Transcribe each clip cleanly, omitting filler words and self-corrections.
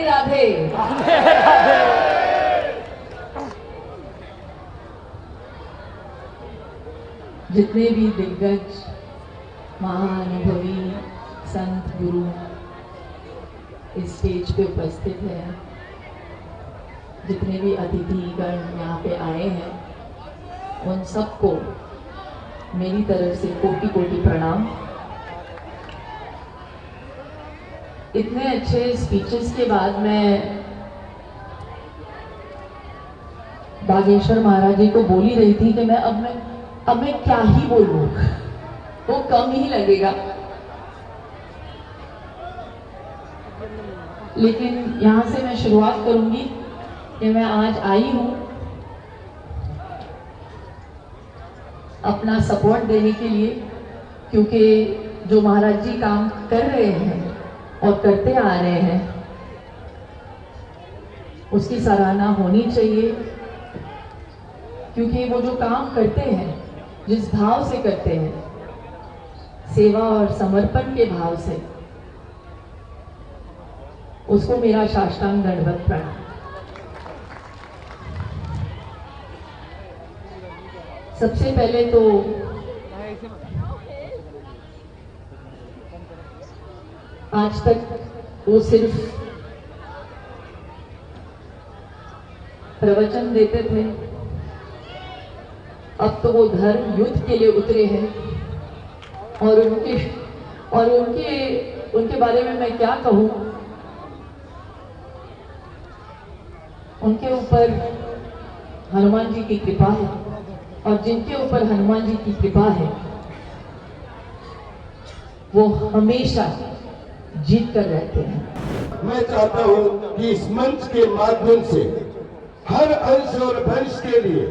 राधे। जितने भी दिग्गज महाअनुभवी संत गुरु इस स्टेज पे उपस्थित हैं, जितने भी अतिथिगण यहाँ पे आए हैं, उन सबको मेरी तरफ से कोटि कोटि प्रणाम। इतने अच्छे स्पीचेस के बाद मैं बागेश्वर महाराज जी को बोल ही रही थी कि अब मैं क्या ही बोलूं, वो कम ही लगेगा। लेकिन यहाँ से मैं शुरुआत करूंगी कि मैं आज आई हूँ अपना सपोर्ट देने के लिए, क्योंकि जो महाराज जी काम कर रहे हैं और करते आ रहे हैं उसकी सराहना होनी चाहिए। क्योंकि वो जो काम करते हैं, जिस भाव से करते हैं, सेवा और समर्पण के भाव से, उसको मेरा साष्टांग दंडवत प्रणाम। सबसे पहले तो आज तक वो सिर्फ प्रवचन देते थे, अब तो वो धर्म युद्ध के लिए उतरे हैं। और उनके बारे में मैं क्या कहूँ, उनके ऊपर हनुमान जी की कृपा है, और जिनके ऊपर हनुमान जी की कृपा है वो हमेशा जीत कर रहते हैं। मैं चाहता हूं कि इस मंच के माध्यम से हर अंश और वंश के लिए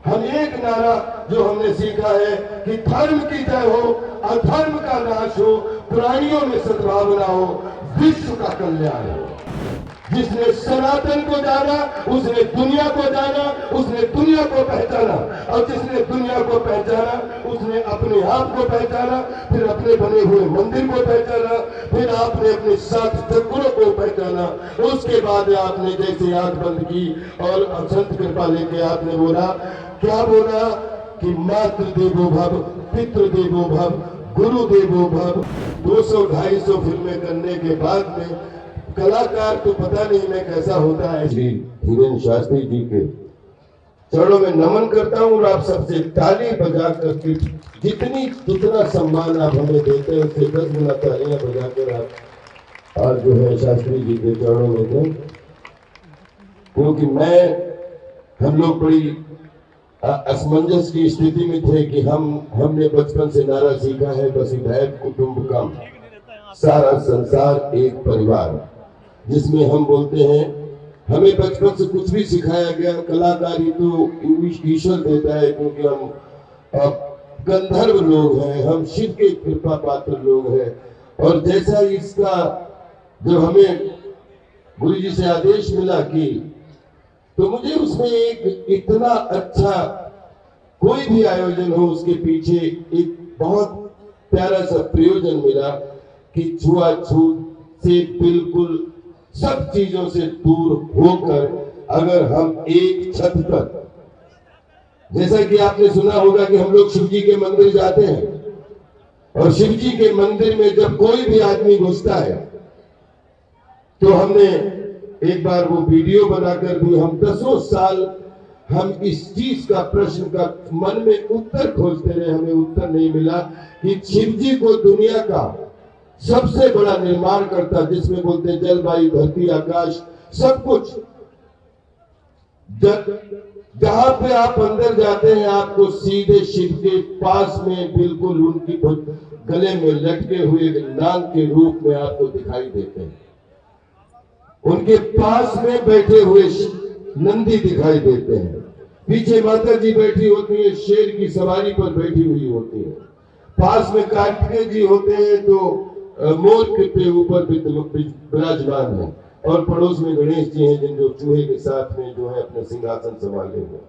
हम एक नारा जो हमने सीखा है कि धर्म की जय हो, अधर्म का नाश हो, प्राणियों में सद्भावना हो, विश्व का कल्याण हो। जिसने सनातन को जाना उसने दुनिया को जाना, उसने दुनिया को पहचाना, और जिसने दुनिया को पहचाना उसने अपने आप को पहचाना, फिर अपने बने हुए मंदिर को पहचाना, फिर आपने अपने साथ चक्रों को पहचाना। उसके बाद आपने जैसे आंख बंद की और संत कृपा लेके आपने बोला, क्या बोला कि मातृ देवो भव, पितृ देवो भव, गुरु देवो भव। 200-250 फिल्में करने के बाद में कलाकार तो पता नहीं मैं कैसा होता है। श्री धीरेन्द्र शास्त्री जी के चरणों में नमन करता हूँ और आप सबसे ताली बजा करके जितना सम्मान आप हमें देते हैं उससे 10 गुना तालियां बजाकर आप और जो है शास्त्री जी के चरणों में दें। क्योंकि हम लोग बड़ी असमंजस की स्थिति में थे कि हमने बचपन से नारा सीखा है, वसुधैव कुटुंबकम, सारा संसार एक परिवार, जिसमें हम बोलते हैं हमें बचपन से कुछ भी सिखाया गया, कलाकारी तो ईश्वर देता है, क्योंकि हम गंधर्व लोग हैं, हम शिव के कृपा पात्र लोग हैं। और जैसा इसका जो हमें गुरु जी से आदेश मिला कि, तो मुझे उसमें एक इतना अच्छा कोई भी आयोजन हो उसके पीछे एक बहुत प्यारा सा प्रयोजन मिला कि छुआछूत से बिल्कुल सब चीजों से दूर होकर अगर हम एक छत पर, जैसा कि आपने सुना होगा कि हम लोग शिव जी के मंदिर जाते हैं और शिव जी के मंदिर में जब कोई भी आदमी घुसता है तो हमने एक बार वो वीडियो बनाकर भी हम 10 साल हम इस चीज का प्रश्न का मन में उत्तर खोजते रहे, हमें उत्तर नहीं मिला कि शिव जी को दुनिया का सबसे बड़ा निर्माण करता, जिसमें बोलते हैं जल वायु धरती आकाश सब कुछ, जहां पे आप अंदर जाते हैं आपको सीधे शिव के पास में बिल्कुल उनकी गले में लटके हुए नाग के रूप में आपको दिखाई देते हैं, उनके पास में बैठे हुए नंदी दिखाई देते हैं, पीछे माता जी बैठी होती है, शेर की सवारी पर बैठी हुई होती है, पास में कार्तिकेय जी होते हैं तो मोर के ऊपर विराजमान है, और पड़ोस में गणेश जी हैं जिन जो चूहे के साथ में जो है अपने सिंहासन संभाले हुए।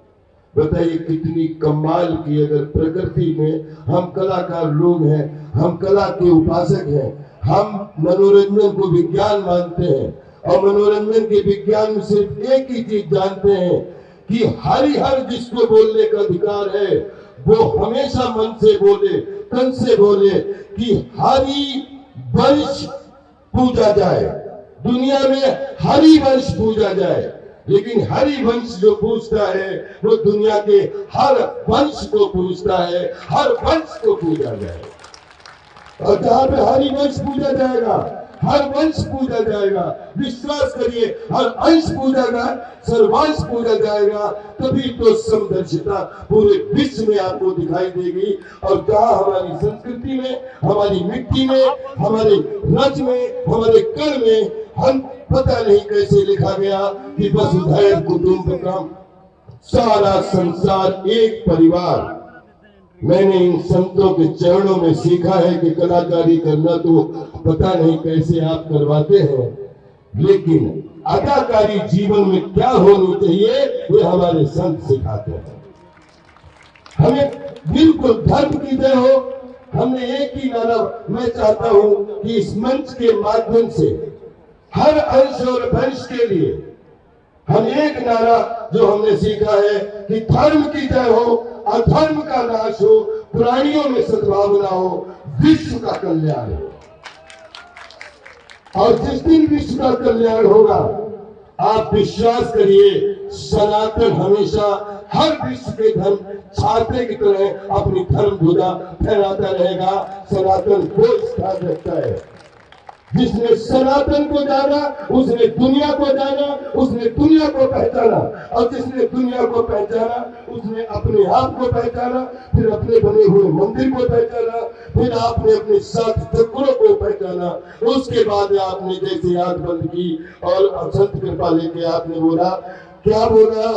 बताइए कितनी कमाल की, अगर प्रकृति में हम कलाकार लोग हैं, हम कला के उपासक हैं, हम मनोरंजन को विज्ञान मानते हैं, और मनोरंजन के विज्ञान में सिर्फ एक ही चीज जानते हैं कि हर जिसको बोलने का अधिकार है वो हमेशा मन से बोले, तन से बोले कि हरि वंश पूजा जाए, दुनिया में हरि वंश पूजा जाए। लेकिन हरि वंश जो पूजता है वो दुनिया के हर वंश को पूजता है, हर वंश को पूजा जाए। और जहां पे हरि वंश पूजा जाएगा, हर वंश पूजा जाएगा, विश्वास करिए हर अंश पूजा जाएगा, सर्वांश पूजा जाएगा, तभी तो समदर्शिता पूरे विश्व में आपको दिखाई देगी। और जहां हमारी संस्कृति में, हमारी मिट्टी में, हमारे रज में, हमारे कण में हम पता नहीं कैसे लिखा गया कि वसुधैव कुटुंबकम, सारा संसार एक परिवार। मैंने इन संतों के चरणों में सीखा है कि कलाकारी करना तो पता नहीं कैसे आप करवाते हैं, लेकिन अदाकारी जीवन में क्या होनी चाहिए ये हमारे संत सिखाते हैं। हमें बिल्कुल धर्म की जय हो। हमने एक ही नारा, मैं चाहता हूं कि इस मंच के माध्यम से हर अंश और वंश के लिए हम एक नारा जो हमने सीखा है कि धर्म की जय हो, अधर्म का नाश हो, प्राणियों में सद्भावना हो, विश्व का कल्याण हो। और जिस दिन विश्व का कल्याण होगा, आप विश्वास करिए सनातन हमेशा हर विश्व के धर्म छात्रे की तरह अपनी धर्म ध्वजा फहराता रहेगा। सनातन को स्थान रखता है। जिसने सनातन को जाना उसने दुनिया को जाना, उसने दुनिया को पहचाना, और जिसने दुनिया को पहचाना उसने अपने आप को पहचाना, फिर अपने बने हुए मंदिर को पहचाना, फिर आपने अपने सात चक्रों को पहचाना। उसके बाद आपने जैसे आंख बंद की और संत कृपा लेके आपने बोला, क्या बोला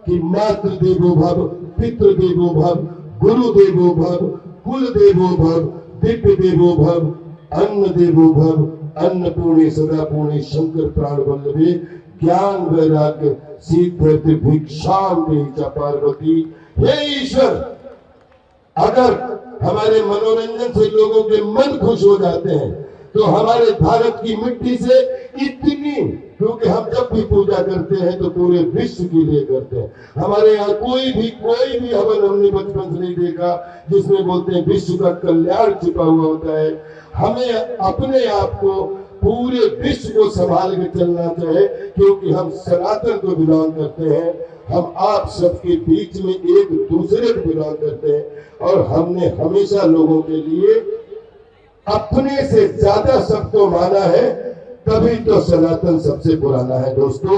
कि मातृ देवो भव, पितृ देवो भव, गुरु देवो भव, कुल देवो भव, दिव्य देवो भव, अन्न देवो भव, अन्नपूर्णे सदा पूर्णे शंकर प्राण वल्लभे, ज्ञान वैराग्य सिद्धि भिक्षाम देहि च पार्वती। हे ईश्वर, अगर हमारे मनोरंजन से लोगों के मन खुश हो जाते हैं तो हमारे भारत की मिट्टी से इतनी, क्योंकि हम जब भी पूजा करते हैं तो पूरे विश्व के लिए करते हैं। हमारे यहाँ कोई भी हवन हमने बचपन से नहीं देखा जिसमें बोलते हैं विश्व का कल्याण छिपा हुआ होता है। हमें अपने आप को पूरे विश्व को संभाल के चलना चाहिए, क्योंकि हम सनातन को बिलोंग करते हैं। हम आप सबके बीच में एक दूसरे को बिलोंग करते हैं, और हमने हमेशा लोगों के लिए अपने से ज्यादा सबको माना है, तभी तो सनातन सबसे पुराना है। दोस्तों,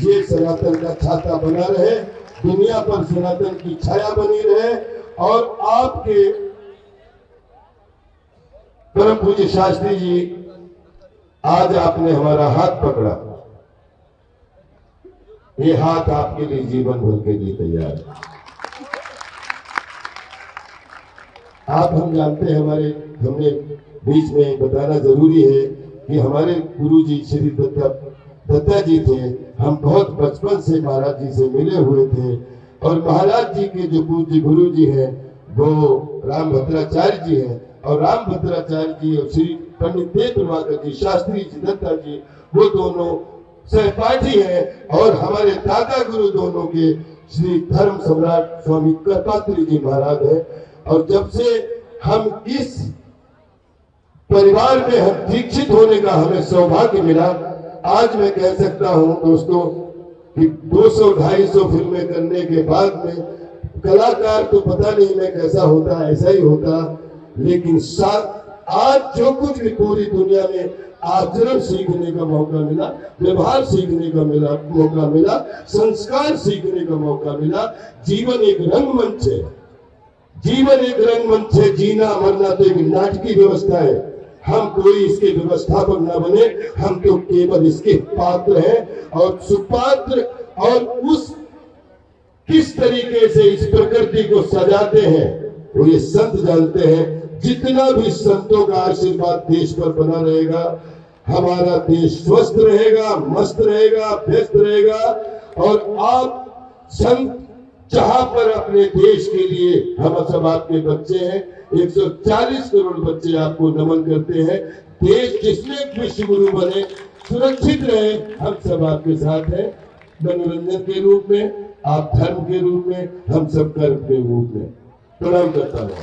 ये सनातन का छाता बना रहे, दुनिया पर सनातन की छाया बनी रहे। और आपके परम पूज्य शास्त्री जी, आज आपने हमारा हाथ पकड़ा, ये हाथ आपके लिए जीवन भर के लिए तैयार है। आप हम जानते हैं, हमने बीच में बताना जरूरी है कि हमारे गुरु जी श्री दत्ता जी थे। हम बहुत बचपन से महाराज जी से मिले हुए थे, और महाराज जी के जो पूज्य गुरु जी हैं वो रामभद्राचार्य जी हैं, और रामभद्राचार्य जी और श्री पंडित देव प्रभाकर जी, शास्त्री जी, दत्ता जी, वो दोनों सहपाठी हैं। और हमारे दादा गुरु दोनों के श्री धर्म सम्राट स्वामी करपात्री जी महाराज हैं। और जब से हम इस परिवार में हम दीक्षित होने का हमें सौभाग्य मिला, आज मैं कह सकता हूं दोस्तों कि 200-250 फिल्में करने के बाद में कलाकार तो पता नहीं मैं कैसा होता, ऐसा ही होता, लेकिन आज जो कुछ भी पूरी दुनिया में आचरण सीखने का मौका मिला, व्यवहार सीखने का मौका मिला, संस्कार सीखने का मौका मिला। जीवन एक रंगमंच है, जीवन एक रंगमंच है। जीना मरना तो एक नाटकीय व्यवस्था है। हम कोई इसके व्यवस्थापक न बने, हम तो केवल इसके पात्र हैं। और सुपात्र, और उस किस तरीके से इस प्रकृति को सजाते हैं वो ये संत जानते हैं। जितना भी संतों का आशीर्वाद देश पर बना रहेगा, हमारा देश स्वस्थ रहेगा, मस्त रहेगा, व्यस्त रहेगा। और आप संत जहां पर अपने देश के लिए, हम सब आपके बच्चे हैं, 140 करोड़ बच्चे आपको नमन करते हैं। देश जिसमें विश्व गुरु बने, सुरक्षित रहे। हम सब आपके साथ हैं, मनोरंजन के रूप में, आप धर्म के रूप में, हम सब कर्म के रूप में। प्रणाम करता हूँ।